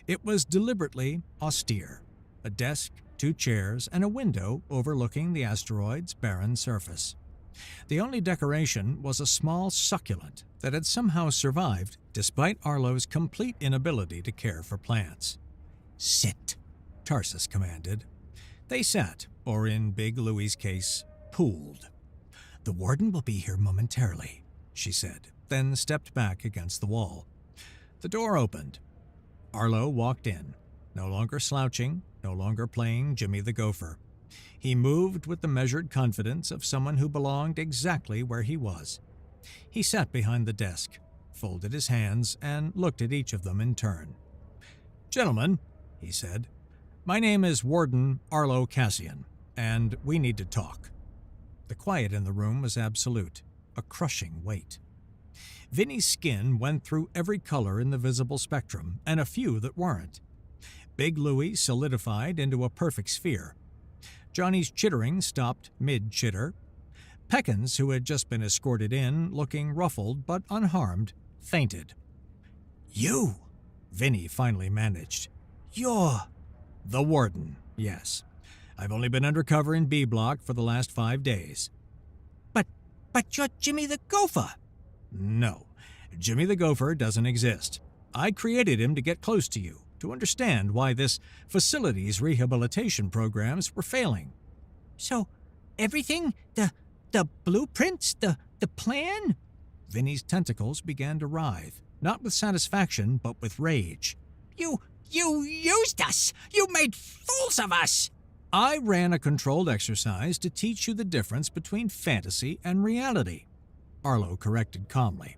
It was deliberately austere. A desk, 2 chairs, and a window overlooking the asteroid's barren surface. The only decoration was a small succulent that had somehow survived despite Arlo's complete inability to care for plants. Sit, Tarsus commanded. They sat, or in Big Louie's case, pooled. The Warden will be here momentarily, she said, then stepped back against the wall. The door opened. Arlo walked in, no longer slouching, no longer playing Jimmy the Gopher. He moved with the measured confidence of someone who belonged exactly where he was. He sat behind the desk, folded his hands, and looked at each of them in turn. Gentlemen, he said, my name is Warden Arlo Cassian, and we need to talk. The quiet in the room was absolute, a crushing weight. Vinny's skin went through every color in the visible spectrum, and a few that weren't. Big Louie solidified into a perfect sphere. Johnny's chittering stopped mid-chitter. Peckins, who had just been escorted in, looking ruffled but unharmed, fainted. You, Vinny finally managed. You're the Warden, yes. I've only been undercover in B Block for the last 5 days. But you're Jimmy the Gopher. No, Jimmy the Gopher doesn't exist. I created him to get close to you, to understand why this facility's rehabilitation programs were failing. So, everything, the blueprints, the plan? Vinny's tentacles began to writhe, not with satisfaction, but with rage. You used us! You made fools of us! I ran a controlled exercise to teach you the difference between fantasy and reality, Arlo corrected calmly.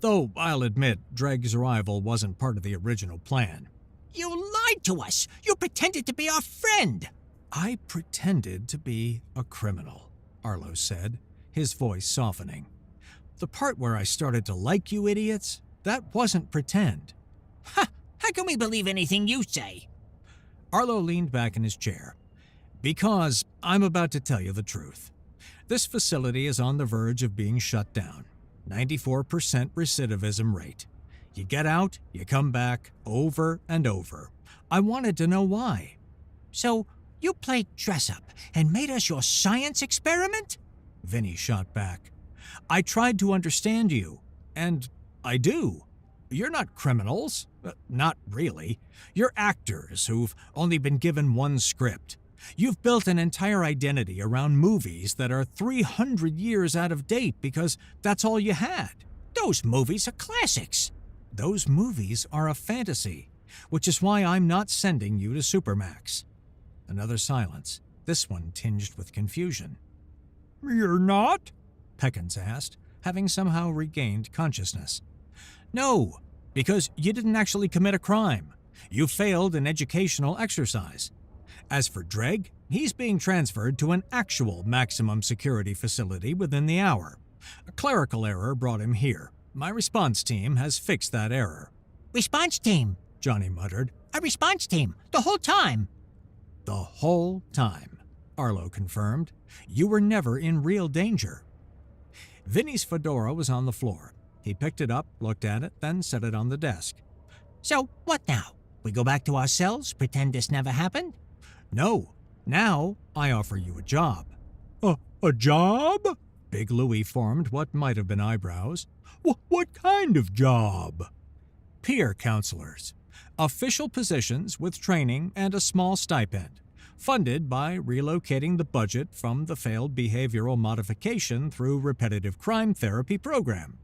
Though I'll admit Dreg's arrival wasn't part of the original plan. You lied to us! You pretended to be our friend! I pretended to be a criminal, Arlo said, his voice softening. The part where I started to like you idiots, that wasn't pretend. Ha! How can we believe anything you say? Arlo leaned back in his chair. Because I'm about to tell you the truth. This facility is on the verge of being shut down. 94% recidivism rate. You get out, you come back, over and over. I wanted to know why. So, you played dress-up and made us your science experiment? Vinny shot back. I tried to understand you, and I do. You're not criminals. Not really. You're actors who've only been given one script. You've built an entire identity around movies that are 300 years out of date because that's all you had. Those movies are classics. Those movies are a fantasy, which is why I'm not sending you to Supermax. Another silence, this one tinged with confusion. You're not? Peckins asked, having somehow regained consciousness. No, because you didn't actually commit a crime. You failed an educational exercise. As for Dreg, he's being transferred to an actual maximum security facility within the hour. A clerical error brought him here. My response team has fixed that error. Response team, Johnny muttered. A response team, the whole time. The whole time, Arlo confirmed. You were never in real danger. Vinny's fedora was on the floor. He picked it up, looked at it, then set it on the desk. So, what now? We go back to our cells, pretend this never happened? No. Now, I offer you a job. A job? Big Louie formed what might have been eyebrows. What kind of job? Peer counselors. Official positions with training and a small stipend, funded by relocating the budget from the failed behavioral modification through repetitive crime therapy program.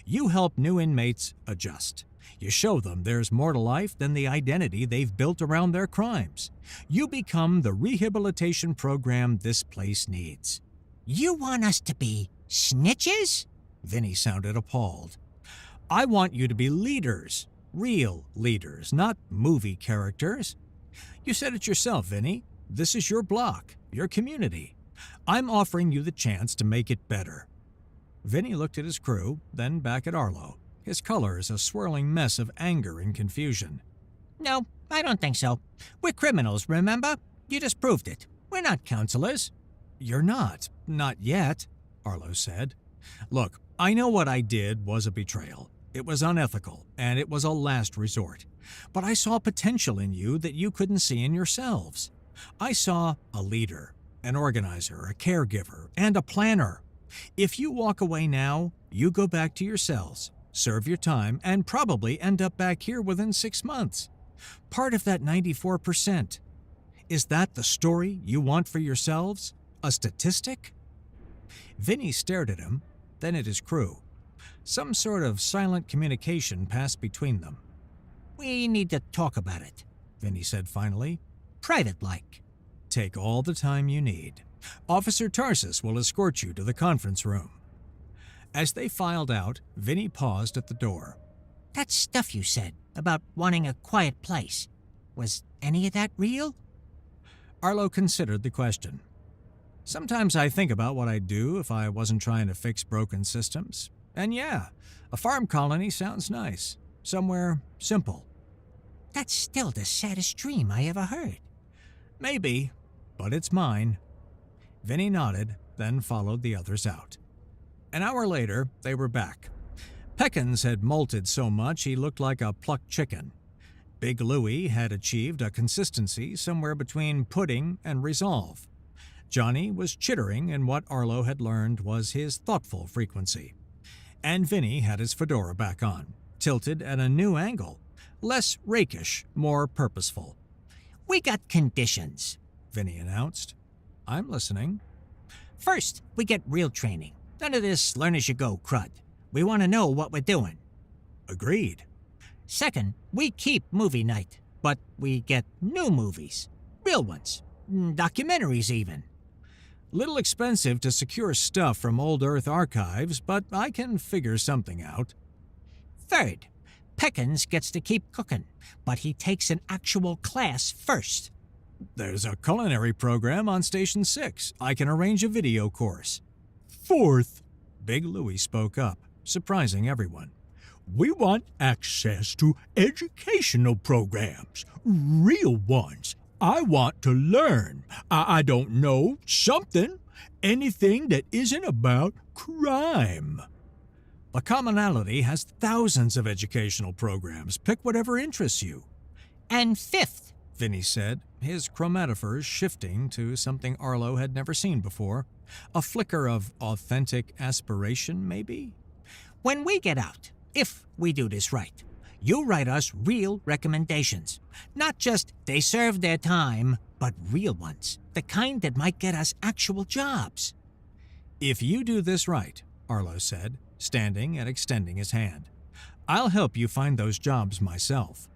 You help new inmates adjust. You show them there's more to life than the identity they've built around their crimes. You become the rehabilitation program this place needs. You want us to be snitches? Vinny sounded appalled. I want you to be leaders. Real leaders, not movie characters. You said it yourself, Vinny. This is your block, your community. I'm offering you the chance to make it better. Vinny looked at his crew, then back at Arlo, his colors a swirling mess of anger and confusion. No, I don't think so. We're criminals, remember? You just proved it. We're not counselors. You're not yet, Arlo said. Look, I know what I did was a betrayal. It was unethical, and it was a last resort. But I saw potential in you that you couldn't see in yourselves. I saw a leader, an organizer, a caregiver, and a planner. If you walk away now, you go back to your cells, serve your time, and probably end up back here within 6 months. Part of that 94%. Is that the story you want for yourselves? A statistic? Vinny stared at him, then at his crew. Some sort of silent communication passed between them. We need to talk about it, Vinny said finally. Private-like. Take all the time you need. Officer Tarsus will escort you to the conference room. As they filed out, Vinny paused at the door. That stuff you said about wanting a quiet place, was any of that real? Arlo considered the question. Sometimes I think about what I'd do if I wasn't trying to fix broken systems. And yeah, a farm colony sounds nice. Somewhere simple. That's still the saddest dream I ever heard. Maybe, but it's mine. Vinny nodded, then followed the others out. An hour later, they were back. Peckins had molted so much he looked like a plucked chicken. Big Louie had achieved a consistency somewhere between pudding and resolve. Johnny was chittering in what Arlo had learned was his thoughtful frequency. And Vinny had his fedora back on, tilted at a new angle, less rakish, more purposeful. We got conditions, Vinny announced. I'm listening. First, we get real training. None of this learn-as-you-go crud. We want to know what we're doing. Agreed. Second, we keep movie night, but we get new movies. Real ones. Documentaries, even. Little expensive to secure stuff from old Earth archives, but I can figure something out. Third, Peckins gets to keep cooking, but he takes an actual class first. There's a culinary program on Station 6. I can arrange a video course. Fourth, Big Louie spoke up, surprising everyone. we want access to educational programs, real ones. I want to learn. I don't know, something, anything that isn't about crime. The Commonality has thousands of educational programs. Pick whatever interests you. And fifth, Vinny said, his chromatophores shifting to something Arlo had never seen before. A flicker of authentic aspiration, maybe? when we get out, if we do this right, you write us real recommendations. Not just they served their time, but real ones. The kind that might get us actual jobs. If you do this right, Arlo said, standing and extending his hand, I'll help you find those jobs myself.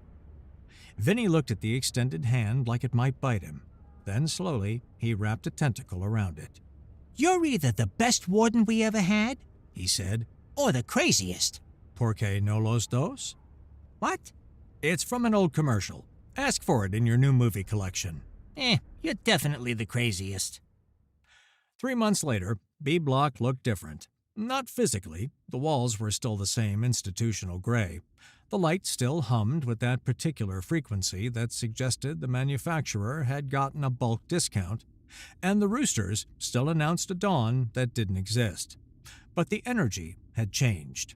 Vinny looked at the extended hand like it might bite him. Then slowly, he wrapped a tentacle around it. You're either the best warden we ever had, He said, or the craziest. Porque no los dos? What? It's from an old commercial. Ask for it in your new movie collection. You're definitely the craziest. 3 months later, B Block looked different. Not physically. The walls were still the same institutional gray. The light still hummed with that particular frequency that suggested the manufacturer had gotten a bulk discount, and the roosters still announced a dawn that didn't exist. But the energy had changed.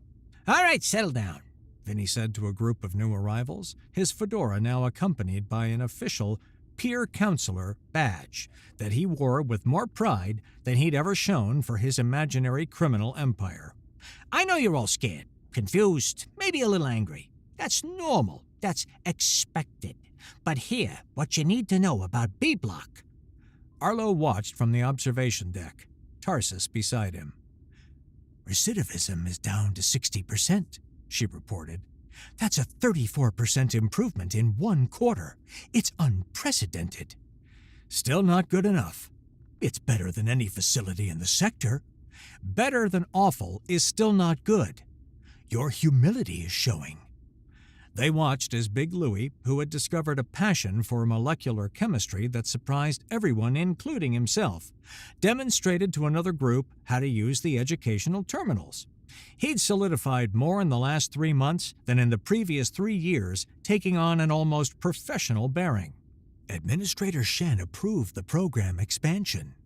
All right, settle down. Vinny said to a group of new arrivals, his fedora now accompanied by an official peer counselor badge that he wore with more pride than he'd ever shown for his imaginary criminal empire. I know you're all scared, confused, maybe a little angry. That's normal. That's expected. But here, what you need to know about B Block. Arlo watched from the observation deck, Tarsus beside him. Recidivism is down to 60%, she reported. That's a 34% improvement in 1 quarter. It's unprecedented. Still not good enough. It's better than any facility in the sector. Better than awful is still not good. Your humility is showing. They watched as Big Louie, who had discovered a passion for molecular chemistry that surprised everyone, including himself, demonstrated to another group how to use the educational terminals. He'd solidified more in the last 3 months than in the previous 3 years, taking on an almost professional bearing. Administrator Shen approved the program expansion.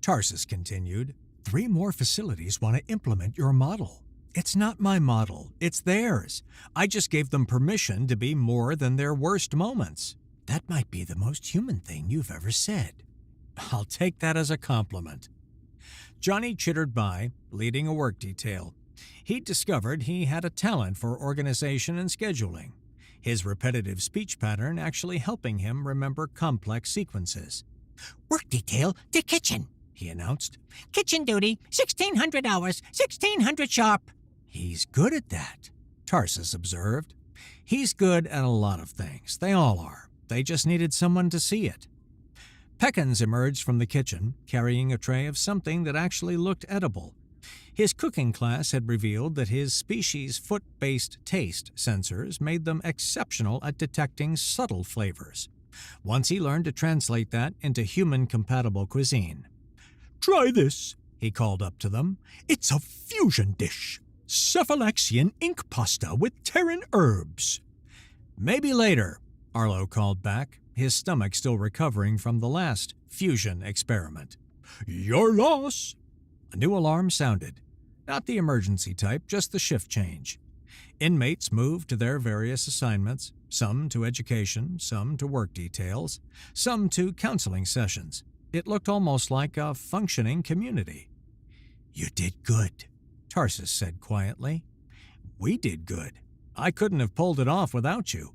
Tarsus continued. 3 more facilities want to implement your model. It's not my model, it's theirs. I just gave them permission to be more than their worst moments. That might be the most human thing you've ever said. I'll take that as a compliment. Johnny chittered by, leading a work detail. He'd discovered he had a talent for organization and scheduling, his repetitive speech pattern actually helping him remember complex sequences. Work detail to kitchen, he announced. Kitchen duty, 1,600 hours, 1,600 sharp. He's good at that, Tarsus observed. He's good at a lot of things. They all are. They just needed someone to see it. Peckins emerged from the kitchen, carrying a tray of something that actually looked edible. His cooking class had revealed that his species' foot-based taste sensors made them exceptional at detecting subtle flavors. Once he learned to translate that into human-compatible cuisine. Try this, he called up to them. It's a fusion dish. Cephalaxian ink pasta with Terran herbs. Maybe later, Arlo called back, his stomach still recovering from the last fusion experiment. Your loss. A new alarm sounded. Not the emergency type, just the shift change. Inmates moved to their various assignments, some to education, some to work details, some to counseling sessions. It looked almost like a functioning community. You did good, Tarsus said quietly. We did good. I couldn't have pulled it off without you.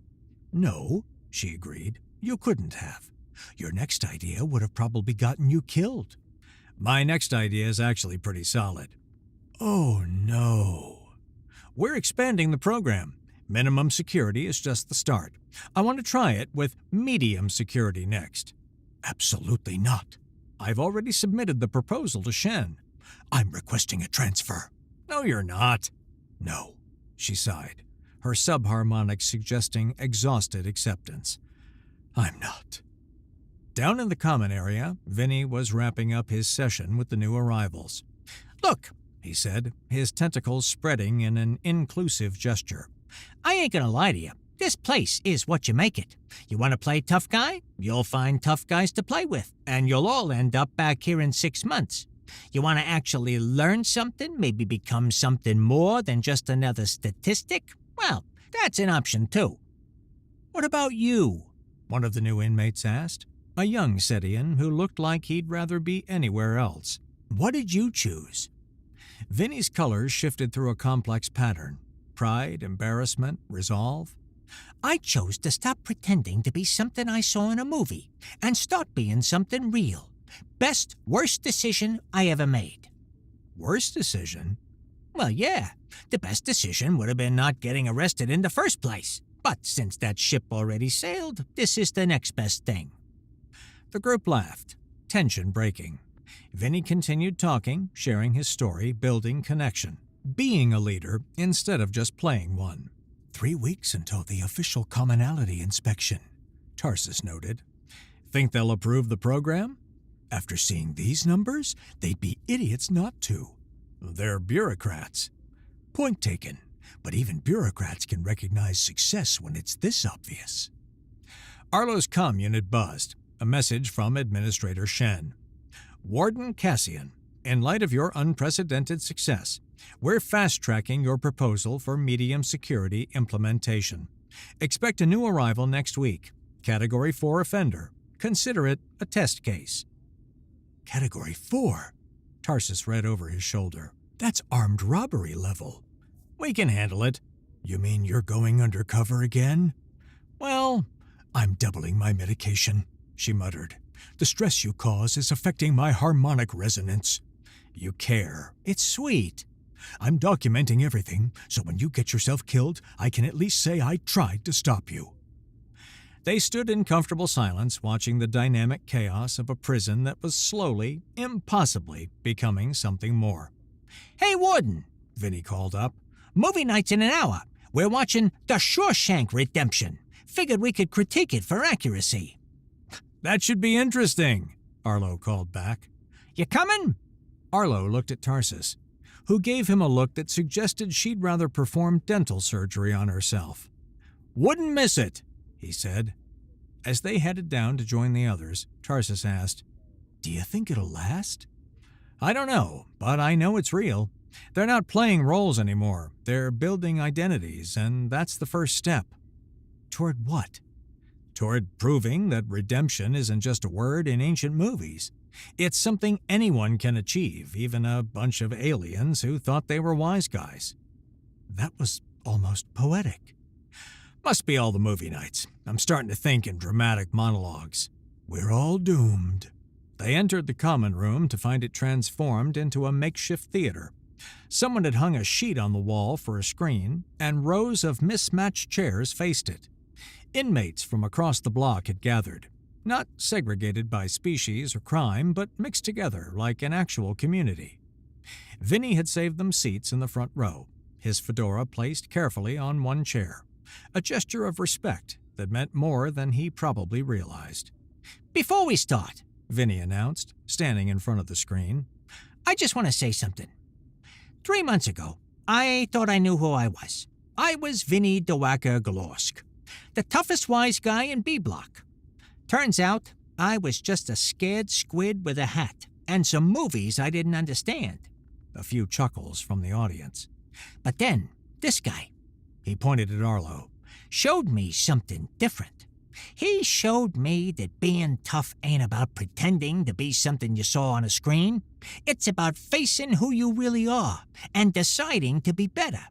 No, she agreed. You couldn't have. Your next idea would have probably gotten you killed. My next idea is actually pretty solid. Oh, no. We're expanding the program. Minimum security is just the start. I want to try it with medium security next. Absolutely not. I've already submitted the proposal to Shen. I'm requesting a transfer. No, you're not. No, she sighed, her subharmonics suggesting exhausted acceptance. I'm not. Down in the common area, Vinny was wrapping up his session with the new arrivals. Look, He said, his tentacles spreading in an inclusive gesture. I ain't gonna lie to you. This place is what you make it. You want to play tough guy? You'll find tough guys to play with, and you'll all end up back here in 6 months. You want to actually learn something, maybe become something more than just another statistic? Well, that's an option too. What about you? One of the new inmates asked, a young Setian who looked like he'd rather be anywhere else. What did you choose? Vinny's colors shifted through a complex pattern. Pride, embarrassment, resolve. I chose to stop pretending to be something I saw in a movie and start being something real. Best, worst decision I ever made. Worst decision? Well, yeah. The best decision would have been not getting arrested in the first place. But since that ship already sailed, this is the next best thing. The group laughed, tension breaking. Vinny continued talking, sharing his story, building connection, being a leader instead of just playing one. 3 weeks until the official commonality inspection, Tarsus noted. Think they'll approve the program? After seeing these numbers, they'd be idiots not to. They're bureaucrats. Point taken, but even bureaucrats can recognize success when it's this obvious. Arlo's comm unit buzzed, a message from Administrator Shen. Warden Cassian, in light of your unprecedented success, we're fast-tracking your proposal for medium security implementation. Expect a new arrival next week. Category 4 offender. Consider it a test case. Category 4? Tarsus read over his shoulder. That's armed robbery level. We can handle it. You mean you're going undercover again? Well, I'm doubling my medication, she muttered. The stress you cause is affecting my harmonic resonance. You care. It's sweet. I'm documenting everything, so when you get yourself killed, I can at least say I tried to stop you. They stood in comfortable silence, watching the dynamic chaos of a prison that was slowly, impossibly, becoming something more. Hey, Warden, Vinny called up. Movie night's in an hour. We're watching The Shawshank Redemption. Figured we could critique it for accuracy. That should be interesting, Arlo called back. You coming? Arlo looked at Tarsus, who gave him a look that suggested she'd rather perform dental surgery on herself. Wouldn't miss it, he said. As they headed down to join the others, Tarsus asked, Do you think it'll last? I don't know, but I know it's real. They're not playing roles anymore. They're building identities, and that's the first step. Toward what? Toward proving that redemption isn't just a word in ancient movies. It's something anyone can achieve, even a bunch of aliens who thought they were wise guys. That was almost poetic. Must be all the movie nights. I'm starting to think in dramatic monologues. We're all doomed. They entered the common room to find it transformed into a makeshift theater. Someone had hung a sheet on the wall for a screen, and rows of mismatched chairs faced it. Inmates from across the block had gathered, not segregated by species or crime, but mixed together like an actual community. Vinny had saved them seats in the front row, his fedora placed carefully on one chair, a gesture of respect that meant more than he probably realized. Before we start, Vinny announced, standing in front of the screen, I just want to say something. 3 months ago, I thought I knew who I was. I was Vinny DeWacker Galorsk, the toughest wise guy in B-Block. Turns out, I was just a scared squid with a hat and some movies I didn't understand. A few chuckles from the audience. But then, this guy, he pointed at Arlo, showed me something different. He showed me that being tough ain't about pretending to be something you saw on a screen. It's about facing who you really are and deciding to be better.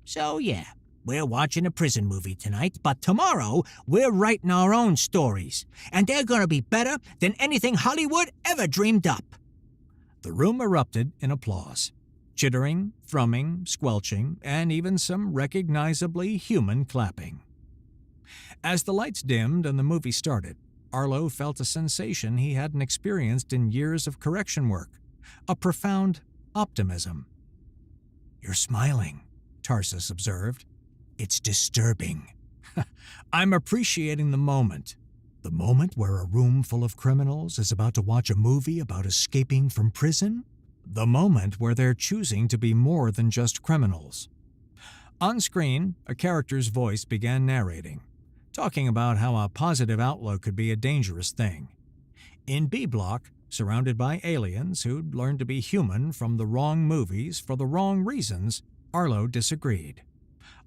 So yeah, we're watching a prison movie tonight, but tomorrow we're writing our own stories, and they're gonna be better than anything Hollywood ever dreamed up. The room erupted in applause. Chittering, thrumming, squelching, and even some recognizably human clapping. As the lights dimmed and the movie started, Arlo felt a sensation he hadn't experienced in years of correction work, a profound optimism. You're smiling, Tarsus observed. It's disturbing. I'm appreciating the moment. The moment where a room full of criminals is about to watch a movie about escaping from prison? The moment where they're choosing to be more than just criminals. On screen, a character's voice began narrating, talking about how a positive outlook could be a dangerous thing. In B Block, surrounded by aliens who'd learned to be human from the wrong movies for the wrong reasons, Arlo disagreed.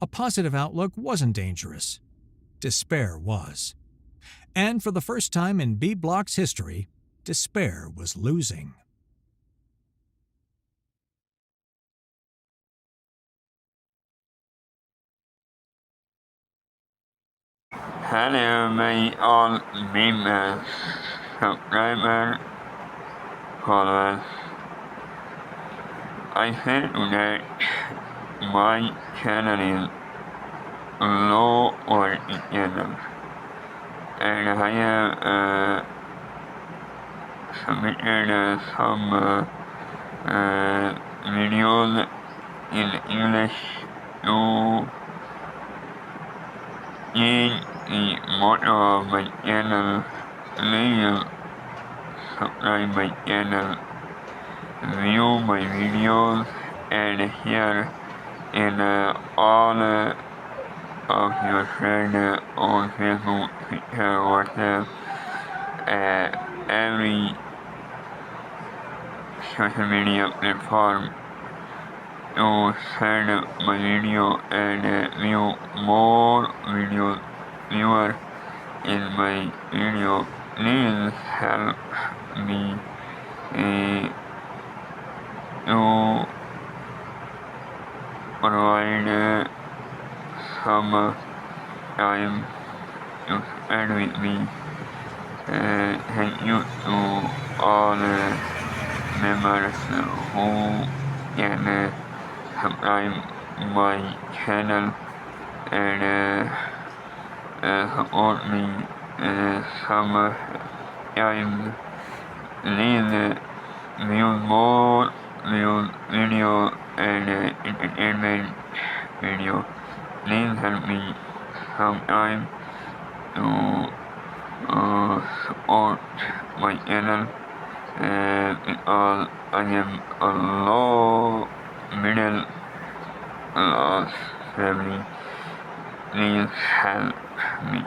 A positive outlook wasn't dangerous. Despair was. And for the first time in B Block's history, despair was losing. Hello, my old members, subscribers, followers. I said that my channel is low altogether, and I have submitted some videos in English to change the motto of my channel. Please subscribe my channel, view my videos, and share in all of your friends on Facebook, Twitter, WhatsApp, every social media platform to send my video and view more videos viewer in my video. Please help me to provide some time to spend with me. Thank you to all members who can subscribe my channel and support me some time. Please view more video and entertainment video. Please help me sometime to support my channel because I am a low middle class family. Please help me.